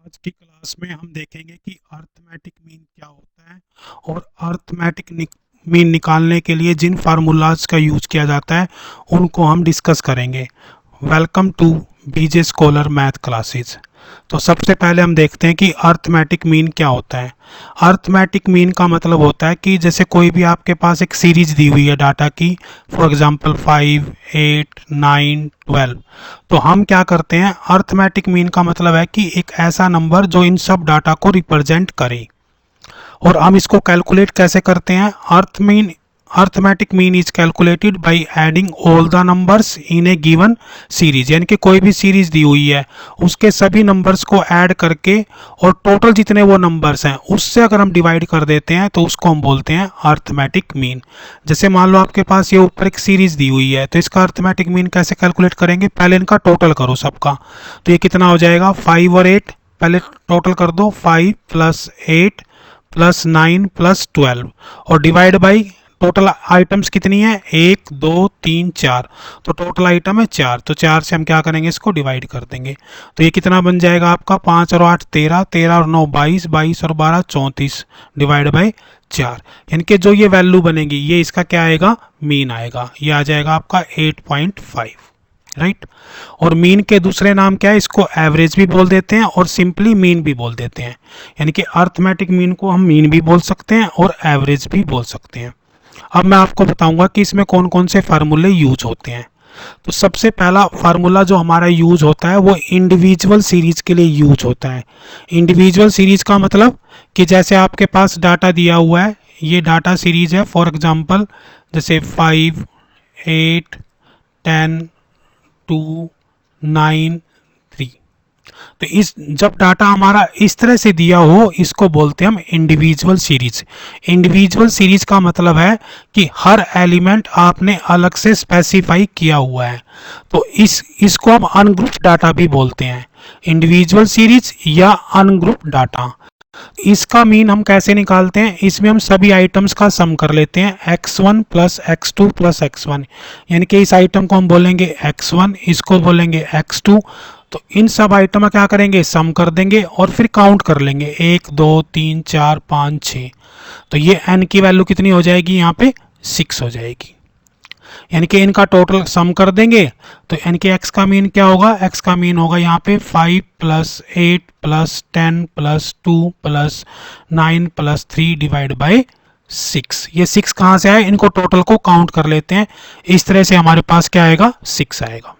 आज की क्लास में हम देखेंगे कि अर्थमेटिक मीन क्या होता है और अर्थमेटिक मीन निकालने के लिए जिन फार्मूलाज का यूज किया जाता है उनको हम डिस्कस करेंगे। Welcome to BJ scholar math classes. तो सबसे पहले हम देखते हैं कि अर्थमेटिक मीन क्या होता है। अर्थमेटिक मीन का मतलब होता है कि जैसे कोई भी आपके पास एक सीरीज दी हुई है डाटा की, फॉर एग्जांपल 5, 8, 9, 12। तो हम क्या करते हैं, अर्थमेटिक मीन का मतलब है कि एक ऐसा नंबर जो इन सब डाटा को रिप्रेजेंट करे। और हम इसको कैलकुलेट कैसे करते हैं, arithmetic mean is calculated by adding all the numbers in A given series. यानी कि कोई भी सीरीज दी हुई है उसके सभी नंबर्स को ऐड करके और टोटल जितने वो नंबर्स हैं उससे अगर हम डिवाइड कर देते हैं तो उसको हम बोलते हैं अर्थमेटिक मीन। जैसे मान लो आपके पास ये ऊपर एक सीरीज दी हुई है, तो इसका अर्थमेटिक मीन कैसे कैलकुलेट करेंगे, पहले इनका टोटल करो सबका। तो ये कितना हो जाएगा, 5 और 8। पहले टोटल कर दो, 5 प्लस 8 प्लस 9 प्लस 12 और डिवाइड बाई टोटल आइटम्स कितनी है, 1 2 3 4। तो टोटल आइटम है 4, तो 4 से हम क्या करेंगे, इसको डिवाइड कर देंगे। तो ये कितना बन जाएगा आपका, 5 और 8 13, 13 और 9 22, 22 और 12 34 डिवाइड बाई 4। यानी कि जो ये वैल्यू बनेगी ये इसका क्या आएगा, मीन आएगा। ये आ जाएगा आपका 8.5, राइट। और मीन के दूसरे नाम क्या है, इसको एवरेज भी बोल देते हैं और सिंपली मीन भी बोल देते हैं। यानी कि अर्थमेटिक मीन को हम मीन भी बोल सकते हैं और एवरेज भी बोल सकते हैं। अब मैं आपको बताऊंगा कि इसमें कौन कौन से फार्मूले यूज होते हैं। तो सबसे पहला फार्मूला जो हमारा यूज होता है वो इंडिविजुअल सीरीज के लिए यूज होता है। इंडिविजुअल सीरीज का मतलब कि जैसे आपके पास डाटा दिया हुआ है, ये डाटा सीरीज है, फॉर एग्जांपल जैसे 5, 8, 10, 2, 9, 3। तो इस जब डाटा हमारा इस तरह से दिया हो इसको बोलते हैं हम इंडिविजुअल सीरीज। इंडिविजुअल सीरीज का मतलब है कि हर एलिमेंट आपने अलग से स्पेसिफाई किया हुआ है। तो इसको हम अनग्रुप डाटा भी बोलते हैं, इंडिविजुअल सीरीज या अनग्रुप डाटा। इसका मीन हम कैसे निकालते हैं, इसमें हम सभी आइटम्स का सम कर लेते हैं, x1 plus x2 plus x1। यानी कि इस आइटम को हम बोलेंगे x1, इसको बोलेंगे x2। तो इन सब आइटम का क्या करेंगे, सम कर देंगे और फिर काउंट कर लेंगे, 1 2 3 4 5 6। तो ये n की वैल्यू कितनी हो जाएगी, यहाँ पे 6 हो जाएगी। यानी कि इनका टोटल सम कर देंगे तो यानी कि x का मीन क्या होगा, x का मीन होगा यहाँ पे 5 plus 8 plus 10 plus 2 plus 9 plus 3 divide by 6। ये 6 कहाँ से आए, इनको टोटल को काउंट कर लेते हैं। इस तरह से हमारे पास क्या आएगा, 6 आएगा।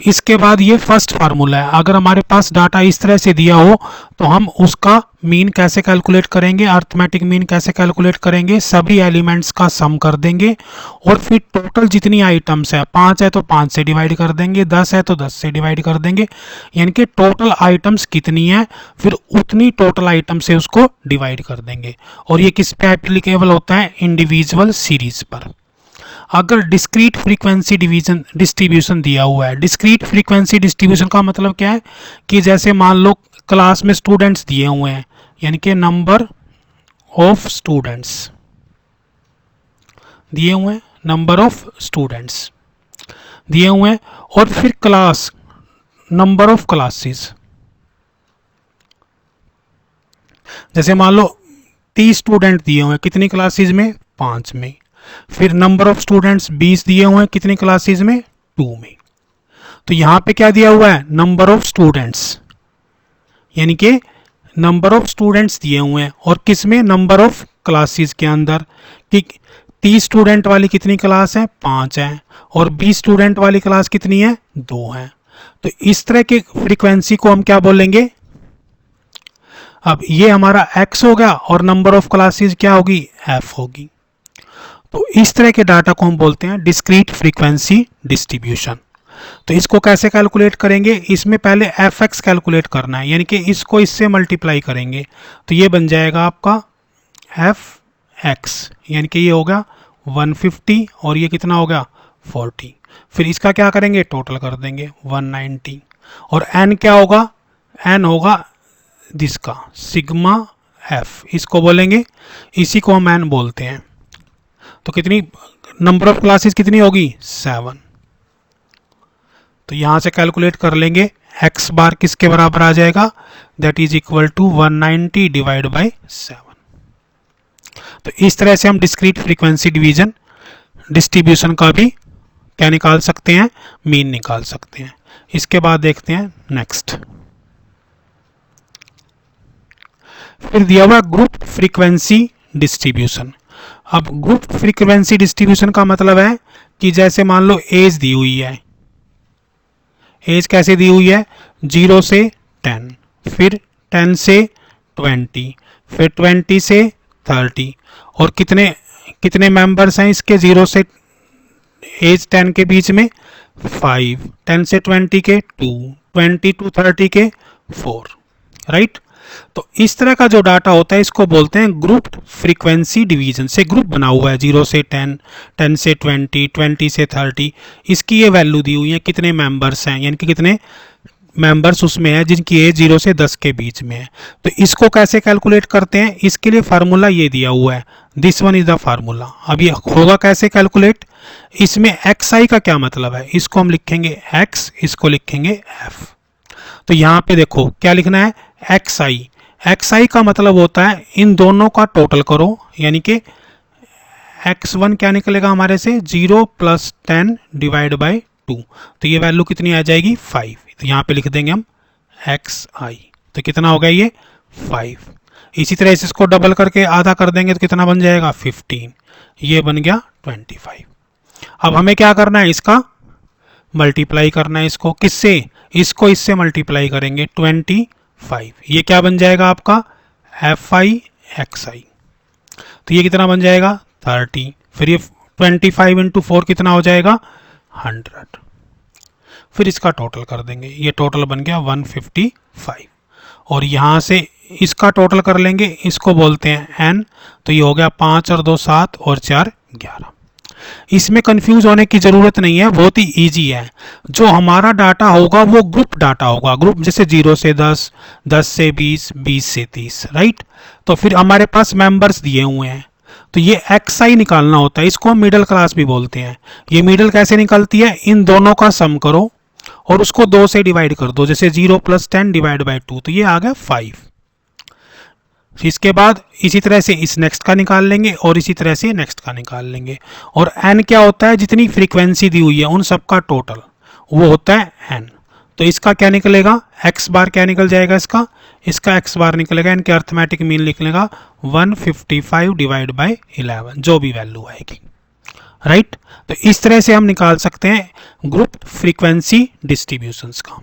इसके बाद ये फर्स्ट फार्मूला है, अगर हमारे पास डाटा इस तरह से दिया हो तो हम उसका मीन कैसे कैलकुलेट करेंगे, अर्थमेटिक मीन कैसे कैलकुलेट करेंगे, सभी एलिमेंट्स का सम कर देंगे और फिर टोटल जितनी आइटम्स है, 5 है तो 5 से डिवाइड कर देंगे, 10 है तो 10 से डिवाइड कर देंगे। यानी कि टोटल आइटम्स कितनी है फिर उतनी टोटल आइटम से उसको डिवाइड कर देंगे। और ये किस पे एप्लीकेबल होता है, इंडिविजुअल सीरीज पर। अगर डिस्क्रीट फ्रीक्वेंसी डिवीजन डिस्ट्रीब्यूशन दिया हुआ है, डिस्क्रीट फ्रीक्वेंसी डिस्ट्रीब्यूशन का मतलब क्या है कि जैसे मान लो क्लास में स्टूडेंट्स दिए हुए हैं, यानी कि नंबर ऑफ स्टूडेंट्स दिए हुए हैं, नंबर ऑफ स्टूडेंट्स दिए हुए हैं, और फिर क्लास, नंबर ऑफ क्लासेस। जैसे मान लो 30 स्टूडेंट दिए हुए हैं, कितनी क्लासेस में, 5 में। फिर नंबर ऑफ स्टूडेंट्स 20 दिए हुए हैं, कितनी क्लासेस में, 2 में। तो यहां पे क्या दिया हुआ है, नंबर ऑफ स्टूडेंट्स, यानी कि नंबर ऑफ स्टूडेंट्स दिए हुए हैं और किस में, नंबर ऑफ क्लासेस के अंदर। कि 30 स्टूडेंट वाली कितनी क्लास है, 5 है, और 20 स्टूडेंट वाली क्लास कितनी है, 2 है। तो इस तरह के फ्रीक्वेंसी को हम क्या बोलेंगे, अब ये हमारा x हो गया और नंबर ऑफ क्लासेस क्या होगी, f होगी। तो इस तरह के डाटा को हम बोलते हैं डिस्क्रीट फ्रीक्वेंसी डिस्ट्रीब्यूशन। तो इसको कैसे कैलकुलेट करेंगे, इसमें पहले fx कैलकुलेट करना है, यानी कि इसको इससे मल्टीप्लाई करेंगे। तो ये बन जाएगा आपका fx, यानी कि ये होगा 150 और ये कितना हो गया, 40। फिर इसका क्या करेंगे, टोटल कर देंगे 190। और n क्या होगा, n होगा जिसका सिग्मा f, इसको बोलेंगे, इसी को हम n बोलते हैं। तो कितनी नंबर ऑफ क्लासेस कितनी होगी, 7। तो यहां से कैलकुलेट कर लेंगे एक्स बार किसके बराबर आ जाएगा, that is equal to 190 divide by 7। तो इस तरह से हम डिस्क्रीट फ्रीक्वेंसी डिवीजन डिस्ट्रीब्यूशन का भी क्या निकाल सकते हैं, मीन निकाल सकते हैं। इसके बाद देखते हैं नेक्स्ट। फिर दिया हुआ ग्रुप फ्रीक्वेंसी डिस्ट्रीब्यूशन। अब ग्रुप फ्रीक्वेंसी डिस्ट्रीब्यूशन का मतलब है कि जैसे मान लो एज दी हुई है, एज कैसे दी हुई है, 0 से 10, फिर 10 से 20, फिर 20 से 30, और कितने कितने मेंबर्स हैं इसके 0 से एज 10 के बीच में 5, 10 से 20 के 2, 20 टू 30 के 4, राइट। तो इस तरह का जो डाटा होता है इसको बोलते हैं ग्रुप फ्रीक्वेंसी डिवीजन। से ग्रुप बना हुआ है 0 से 10, 10 से 20, 20 से 30, इसकी ये वैल्यू दी हुई है कितने मेंबर्स हैं, यानी कि कितने मेंबर्स उसमें है जिनकी एज 0 से 10 के बीच में है। तो इसको कैसे कैलकुलेट करते हैं, इसके लिए फार्मूला ये दिया हुआ है, this one is the formula. अब ये होगा कैसे कैलकुलेट, इसमें एक्स आई का क्या मतलब है, इसको हम लिखेंगे एक्स, इसको लिखेंगे एफ। तो यहाँ पे देखो क्या लिखना है, एक्स आई। एक्स आई का मतलब होता है इन दोनों का टोटल करो, यानी कि x1 क्या निकलेगा हमारे से 0 + 10 डिवाइड बाई 2, तो ये वैल्यू कितनी आ जाएगी 5। तो यहाँ पे लिख देंगे हम एक्स आई, तो कितना हो गया ये 5। इसी तरह से इसको डबल करके आधा कर देंगे तो कितना बन जाएगा 15, ये बन गया 25। अब हमें क्या करना है, इसका मल्टीप्लाई करना है, इसको किससे, इसको इससे मल्टीप्लाई करेंगे 25, ये क्या बन जाएगा आपका एफ आई एक्स आई। तो ये कितना बन जाएगा 30, फिर ये 25 इंटू 4 कितना हो जाएगा 100, फिर इसका टोटल कर देंगे, ये टोटल बन गया 155, और यहाँ से इसका टोटल कर लेंगे, इसको बोलते हैं n, तो ये हो गया 5 और 2 7 और 4 11। इसमें कंफ्यूज होने की जरूरत नहीं है, बहुत ही इजी है। जो हमारा डाटा होगा वो ग्रुप डाटा होगा, ग्रुप जैसे 0 से 10, 10 से 20, 20 से 30, राइट। तो फिर हमारे पास मेंबर्स दिए हुए हैं, तो ये एक्स आई निकालना होता है, इसको हम मिडिल क्लास भी बोलते हैं। ये मिडिल कैसे निकलती है, इन दोनों का सम करो और उसको 2 से डिवाइड कर दो, जैसे 0 + 10 डिवाइड बाई 2, तो ये आ गया 5। इसके बाद इसी तरह से इस नेक्स्ट का निकाल लेंगे और इसी तरह से नेक्स्ट का निकाल लेंगे। और n क्या होता है, जितनी फ्रीक्वेंसी दी हुई है उन सब का टोटल, वो होता है n। तो इसका क्या निकलेगा, x बार क्या निकल जाएगा, इसका x बार निकलेगा, इनके अर्थमेटिक मीन निकलेगा 155 डिवाइड बाई 11, जो भी वैल्यू आएगी, राइट। तो इस तरह से हम निकाल सकते हैं ग्रुप फ्रीक्वेंसी डिस्ट्रीब्यूशंस का।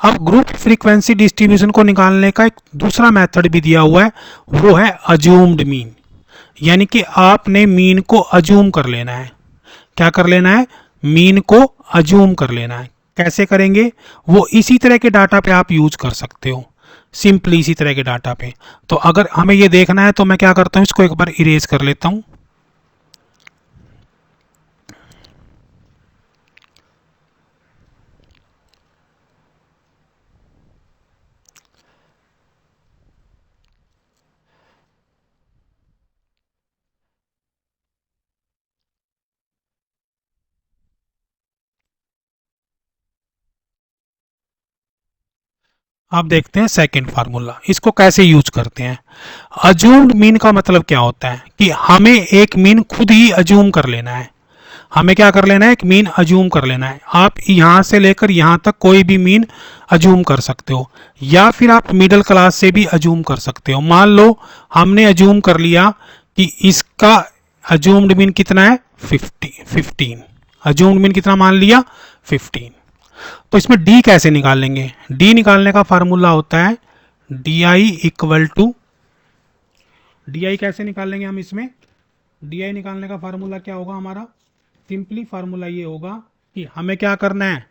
अब ग्रुप फ्रीक्वेंसी डिस्ट्रीब्यूशन को निकालने का एक दूसरा मेथड भी दिया हुआ है, वो है अज्यूम्ड मीन, यानी कि आपने मीन को अज्यूम कर लेना है। क्या कर लेना है, मीन को अज्यूम कर लेना है। कैसे करेंगे, वो इसी तरह के डाटा पे आप यूज कर सकते हो, सिंपली इसी तरह के डाटा पे। तो अगर हमें ये देखना है तो मैं क्या करता हूँ, इसको एक बार इरेज कर लेता हूँ। आप देखते हैं सेकंड फार्मूला, इसको कैसे यूज करते हैं। अज्यूम्ड मीन का मतलब क्या होता है कि हमें एक मीन खुद ही अज्यूम कर लेना है। हमें क्या कर लेना है, एक मीन अज्यूम कर लेना है। आप यहां से लेकर यहां तक कोई भी मीन अज्यूम कर सकते हो, या फिर आप मिडिल क्लास से भी अज्यूम कर सकते हो। मान लो हमने अज्यूम कर लिया कि इसका अज्यूम्ड मीन कितना है 15, अज्यूम्ड मीन कितना मान लिया 15। तो इसमें डी कैसे निकालेंगे, डी निकालने का फार्मूला होता है D I equal to, D I कैसे निकालेंगे हम, इसमें डी आई निकालने का फार्मूला क्या होगा हमारा, सिंपली फार्मूला ये होगा कि हमें क्या करना है,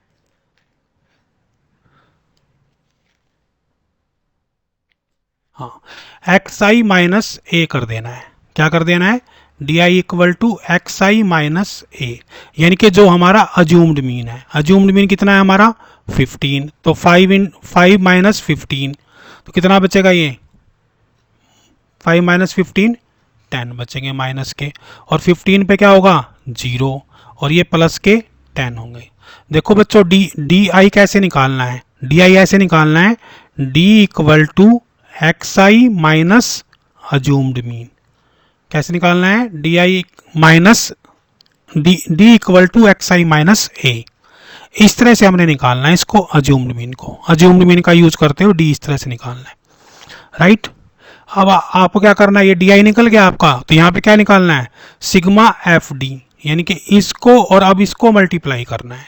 हाँ एक्स आई माइनस ए कर देना है। क्या कर देना है, D I equal to X I minus A, यानी कि जो हमारा अज्यूम्ड मीन है। अज्यूम्ड मीन कितना है हमारा 15, तो 5 माइनस 15, तो कितना बचेगा, ये 5 माइनस 15 10 बचेंगे माइनस के, और 15 पे क्या होगा 0, और ये प्लस के 10 होंगे। देखो बच्चों डी आई कैसे निकालना है, डी आई ऐसे निकालना है, D equal to X I minus assumed mean. कैसे निकालना है, D I minus D equal to X I minus A. इस तरह से हमने निकालना है इसको, अज्यूम्ड मीन को। अज्यूम्ड मीन का यूज करते हो डी इस तरह से निकालना है, राइट। अब आपको क्या करना है, ये डी आई निकल गया आपका, तो यहाँ पे क्या निकालना है, सिग्मा एफ डी, यानी कि इसको और अब इसको मल्टीप्लाई करना है।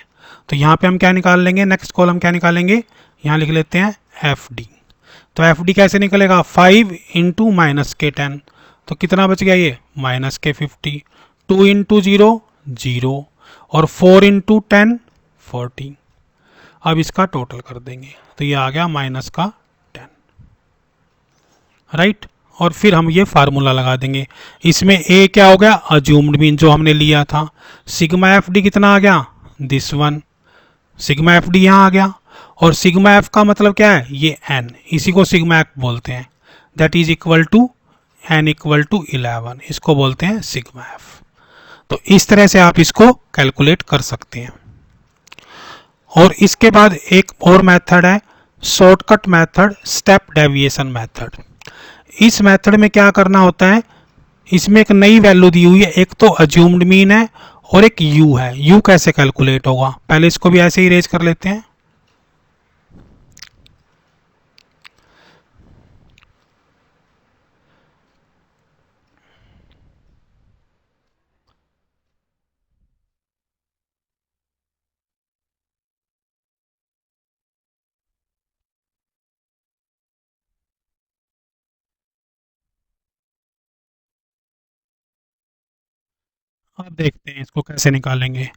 तो यहाँ पे हम क्या निकाल लेंगे, नेक्स्ट कॉलम क्या निकालेंगे, यहाँ लिख लेते हैं एफ डी। तो एफ डी कैसे निकलेगा, 5 इंटू माइनस के 10, तो कितना बच गया ये, माइनस के 50। 2 इंटू 0 0, और 4 इंटू 10 40। अब इसका टोटल कर देंगे तो ये आ गया माइनस का 10, राइट। और फिर हम ये फार्मूला लगा देंगे, इसमें ए क्या हो गया, अज्यूम्ड मीन जो हमने लिया था। सिग्मा एफ डी कितना आ गया, this one, sigma F D यहाँ आ गया। और सिग्मा एफ का मतलब क्या है, ये एन, इसी को सिग्मा एफ बोलते हैं, that is equal to N equal to 11, इसको बोलते हैं सिग्मा एफ। तो इस तरह से आप इसको कैलकुलेट कर सकते हैं। और इसके बाद एक और मेथड है, shortcut method, step deviation method. इस मेथड में क्या करना होता है, इसमें एक नई वैल्यू दी हुई है, एक तो अज्यूम्ड मीन है और एक यू है। यू कैसे कैलकुलेट होगा, पहले इसको भी ऐसे ही इरेज कर लेते हैं। अब देखते हैं इसको कैसे निकालेंगे।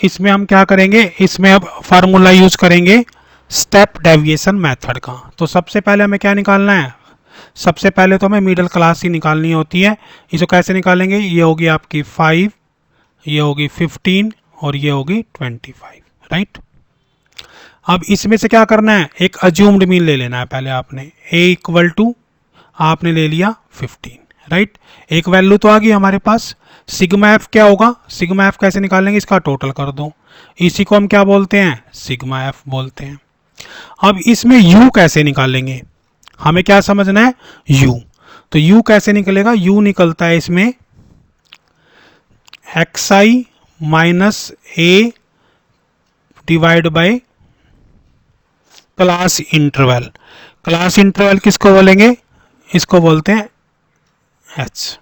इसमें हम क्या करेंगे, इसमें अब फार्मूला यूज करेंगे स्टेप डेविएशन मेथड का। तो सबसे पहले हमें क्या निकालना है, सबसे पहले तो हमें मिडिल क्लास ही निकालनी होती है। इसको कैसे निकालेंगे, ये होगी आपकी 5, ये होगी 15 और ये होगी 25, राइट। अब इसमें से क्या करना है, एक अज्यूम्ड मीन ले लेना है पहले आपने, ए इक्वल टू आपने ले लिया 15, राइट। एक वैल्यू तो आ गई हमारे पास। सिग्मा एफ क्या होगा, सिग्मा एफ कैसे निकालेंगे, इसका टोटल कर दो, इसी को हम क्या बोलते हैं, सिग्मा एफ बोलते हैं। अब इसमें यू कैसे निकालेंगे, हमें क्या समझना है, यू। तो यू कैसे निकलेगा, यू निकलता है इसमें x I minus A divide by class interval. Class interval किसको बोलेंगे, इसको बोलते हैं एच।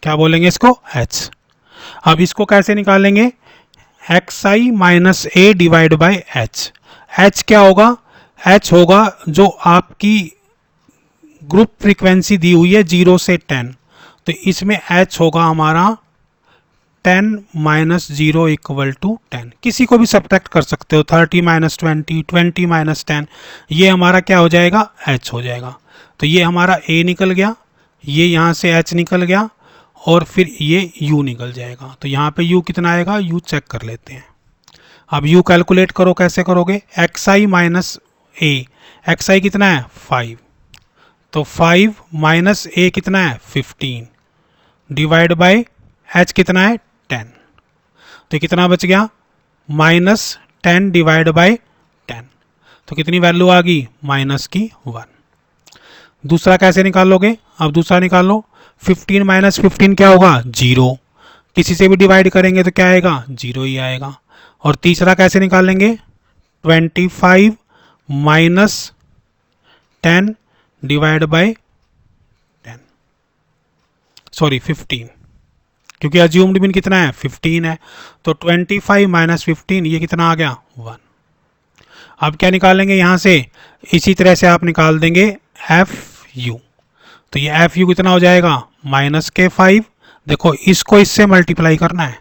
क्या बोलेंगे इसको, एच। अब इसको कैसे निकालेंगे, x I minus A divide by H. H क्या होगा, एच होगा जो आपकी ग्रुप फ्रीक्वेंसी दी हुई है 0 से 10, तो इसमें एच होगा हमारा 10 माइनस 0 इक्वल टू 10। किसी को भी सब्ट्रैक्ट कर सकते हो, 30 माइनस 20, 20 माइनस 10, ये हमारा क्या हो जाएगा, एच हो जाएगा। तो ये हमारा ए निकल गया, ये यहाँ से एच निकल गया, और फिर ये u निकल जाएगा। तो यहाँ पे u कितना आएगा, u चेक कर लेते हैं। अब u कैलकुलेट करो, कैसे करोगे, x I minus A, x आई कितना है 5, तो 5 माइनस ए कितना है 15 डिवाइड बाय h कितना है 10, तो कितना बच गया, माइनस 10 डिवाइड बाय 10, तो कितनी वैल्यू आ गई, माइनस की 1। दूसरा कैसे निकालोगे, अब दूसरा निकाल लो, 15 माइनस 15 क्या होगा, 0, किसी से भी डिवाइड करेंगे तो क्या आएगा, 0 ही आएगा। और तीसरा कैसे निकालेंगे, 25 माइनस 10 डिवाइड बाय 10, सॉरी 15, क्योंकि अज्यूम्ड मीन कितना है 15 है, तो 25 माइनस 15 ये कितना आ गया 1। अब क्या निकालेंगे यहाँ से, इसी तरह से आप निकाल देंगे एफ यू। तो ये एफ यू कितना हो जाएगा, माइनस के 5, देखो इसको इससे मल्टीप्लाई करना है,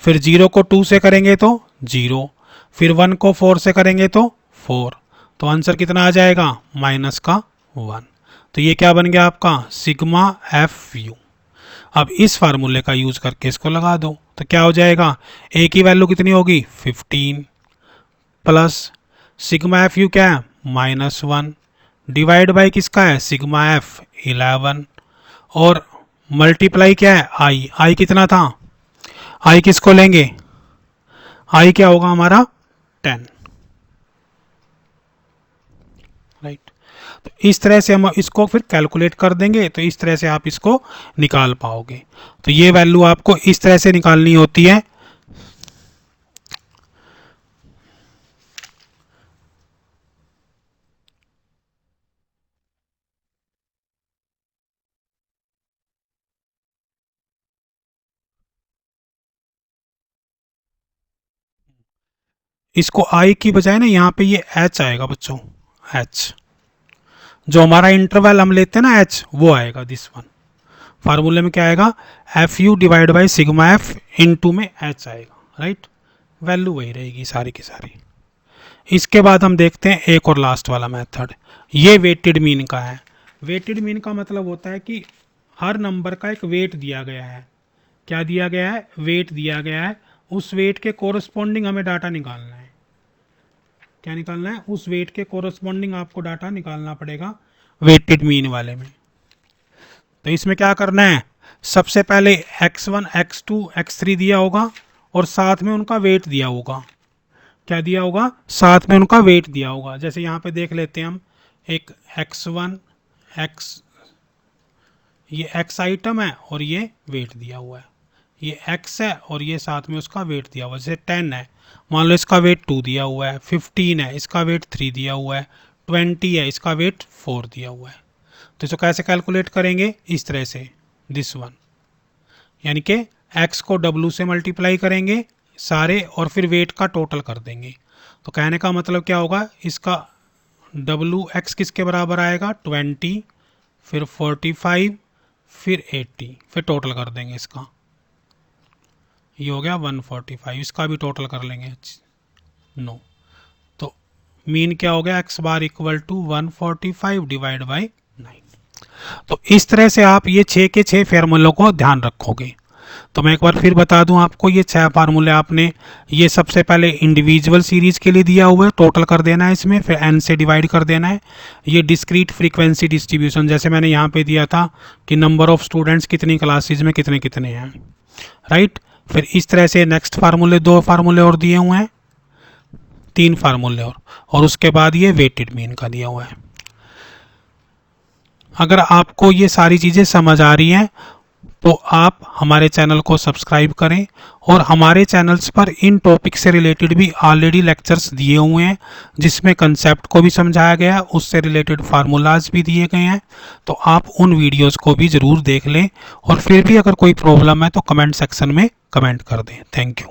फिर 0 को 2 से करेंगे तो 0, फिर 1 को 4 से करेंगे तो 4, तो आंसर कितना आ जाएगा, माइनस का 1। तो ये क्या बन गया आपका, सिग्मा एफ यू। अब इस फार्मूले का यूज करके इसको लगा दो, तो क्या हो जाएगा, ए की वैल्यू कितनी होगी 15 प्लस सिग्मा एफ यू क्या है -1 डिवाइड बाई किसका है, सिग्मा एफ 11, और मल्टीप्लाई क्या है आई, आई कितना था, आई किसको लेंगे, आई क्या होगा हमारा 10, राइट। तो इस तरह से हम इसको फिर कैलकुलेट कर देंगे, तो इस तरह से आप इसको निकाल पाओगे। तो ये वैल्यू आपको इस तरह से निकालनी होती है। इसको आई की बजाय ना यहाँ पे ये एच आएगा बच्चों, एच, जो हमारा इंटरवल हम लेते हैं ना एच, वो आएगा दिस वन। फार्मूले में क्या आएगा, F you divide by sigma F into में एच आएगा, राइट। वैल्यू वही रहेगी सारी की सारी। इसके बाद हम देखते हैं एक और लास्ट वाला मेथड, ये वेटेड मीन का है। वेटेड मीन का मतलब होता है कि हर नंबर का एक वेट दिया गया है। क्या दिया गया है, वेट दिया गया है। उस वेट के कोरस्पॉन्डिंग हमें डाटा निकालना है। क्या निकालना है, उस वेट के कोरस्पॉन्डिंग आपको डाटा निकालना पड़ेगा वेटेड मीन वाले में। तो इसमें क्या करना है, सबसे पहले x1 x2 x3 दिया होगा और साथ में उनका वेट दिया होगा। क्या दिया होगा, साथ में उनका वेट दिया होगा। जैसे यहाँ पे देख लेते हैं हम, एक x1 x, ये x आइटम है और ये वेट दिया हुआ है, ये x है और ये साथ में उसका वेट दिया हुआ है। जैसे 10 है, मान लो इसका वेट 2 दिया हुआ है, 15 है इसका वेट 3 दिया हुआ है, 20 है इसका वेट 4 दिया हुआ है। तो इसको कैसे कैलकुलेट करेंगे, इस तरह से, दिस वन, यानी कि x को w से मल्टीप्लाई करेंगे सारे और फिर वेट का टोटल कर देंगे। तो कहने का मतलब क्या होगा, इसका x किसके बराबर आएगा, 20, फिर 45, फिर 80, फिर टोटल कर देंगे इसका, ये हो गया 145। इसका भी टोटल कर लेंगे, नो। तो मीन क्या हो गया, x bar equal to 145 divide by 9। तो इस तरह से आप ये 6 के 6 फार्मूलों को ध्यान रखोगे। तो मैं एक बार फिर बता दूं आपको, ये 6 फार्मूले आपने, ये सबसे पहले इंडिविजुअल सीरीज के लिए दिया हुआ है, टोटल कर देना है इसमें, फिर n से डिवाइड कर देना है। ये डिस्क्रीट फ्रीक्वेंसी डिस्ट्रीब्यूशन, जैसे मैंने यहाँ पे दिया था कि नंबर ऑफ स्टूडेंट्स कितनी क्लासेज में कितने कितने हैं, राइट। फिर इस तरह से नेक्स्ट फार्मूले, 2 फार्मूले और दिए हुए हैं, 3 फार्मूले और उसके बाद ये वेटेड मीन का दिया हुआ है। अगर आपको ये सारी चीज़ें समझ आ रही हैं तो आप हमारे चैनल को सब्सक्राइब करें, और हमारे चैनल्स पर इन टॉपिक से रिलेटेड भी ऑलरेडी लेक्चर्स दिए हुए हैं, जिसमें कंसेप्ट को भी समझाया गया है, उससे रिलेटेड फार्मूलाज भी दिए गए हैं। तो आप उन वीडियोस को भी ज़रूर देख लें, और फिर भी अगर कोई प्रॉब्लम है तो कमेंट सेक्शन में कमेंट कर दें। Thank you.